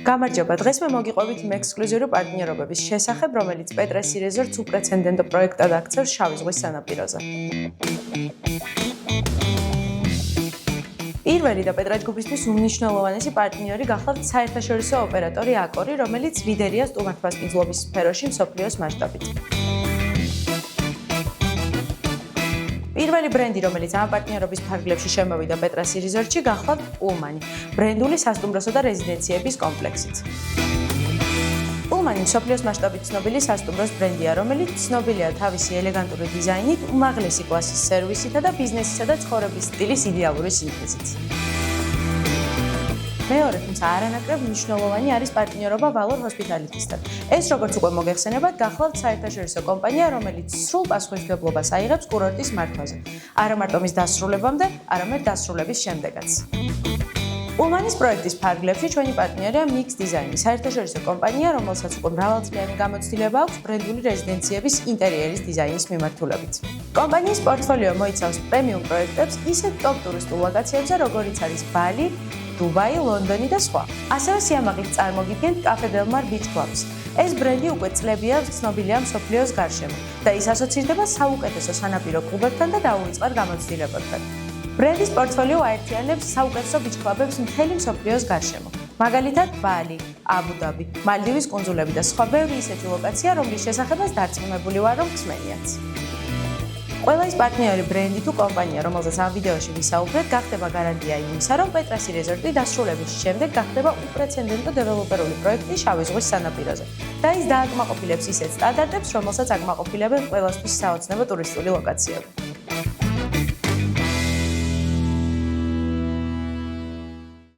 გამარჯობა, დღეს მე მოგიყვებით იმ ექსკლუზიური პარტნიორობების შესახებ, რომელიც პეტრესი რეზორტს უპრეცედენტო პროექტად აქცევს შავი ზღვის სანაპიროზე. პირველი და პეტრა ჯგუფისთვის უმნიშვნელოვანესი პარტნიორი გახლავთ საერთაშორისო ოპერატორი აკორი, რომელიც ლიდერია სტუმართმასპინძლობის სფეროში მსოფლიოს მასშტაბით. პირველი ბრენდი, რომელიც ამ პარტნიორობის ფარგლებში შემოვიდა პეტრესი რეზორტში, გახლავთ პულმანი, ბრენდული სასტუმროსა და რეზიდენციების კომპლექსით. პულმანი მსოფლიოს მასშტაბით ცნობილი სასტუმროს ბრენდია, რომელიც ცნობილია თავისი ელეგანტური დიზაინით, უმაღლესი კლასის სერვისითა და ბიზნესისა და ცხოვრების სტილის იდეალური სინთეზით. მეორე, თუმცა არანაკლებ მნიშვნელოვანი არის პარტნიორობა Valor Hospitality-სთან. ეს, როგორც უკვე მოგეხსენებათ, გახლავთ საერთაშორისო კომპანია, რომელიც სრულ პასუხისმგებლობას აიღებს კურორტის მართვაზე. არა მარტო მის დასრულებამდე, არამედ დასრულების შემდეგაც. პულმანის პროექტის ფარგლებში ჩვენი პარტნიორია Mix Design, საერთაშორისო კომპანია, რომელსაც უკვე მრავალწლიანი გამოცდილება აქვს ბრენდული რეზიდენციების ინტერიერის დიზაინის მიმართულებით. კომპანიის პორტფოლიო მოიცავს პრემიუმ პროექტებს ისეთ ტოპ ტურისტულ ლოკაციებზე, როგორიც არის ბალი, დუბაი, ლონდონი და სხვა. ასევე სიამაყით წარმოგიდგენთ Cafe Del Mar Beach Clubs. ეს ბრენდი უკვე წლებია ცნობილია მსოფლიოს გარშემო და ის ასოცირდება საუკეთესო სანაპირო კლუბებთან და დაუვიწყარ გამოცდილებებთან. ბრენდის პორტფოლიო აერთიანებს საუკეთესო ბიჩ კლუბებს მთელი მსოფლიოს გარშემო. მაგალითად, ბალი, აბუ-დაბი, მალდივის კუნძულები და სხვა ბევრი ისეთი ლოკაცია, რომლის შესახებაც დარწმუნებული ვარ, რომ გსმენიათ. ყველა ის პარტნიორი ბრენდი თუ კომპანია, რომელზეც ამ ვიდეოში ვისაუბრეთ, გახდება გარანტია იმისა, რომ პეტრესი რეზორტი დასრულების შემდეგ გახდება უპრეცედენტო დეველოპერული პროექტი შავი ზღვის სანაპიროზე და ის დააკმაყოფილებს ისეთ სტანდარტებს, რომელსაც აკმაყოფილებენ ყველასთვის საოცნებო ტურისტული ლოკაციები.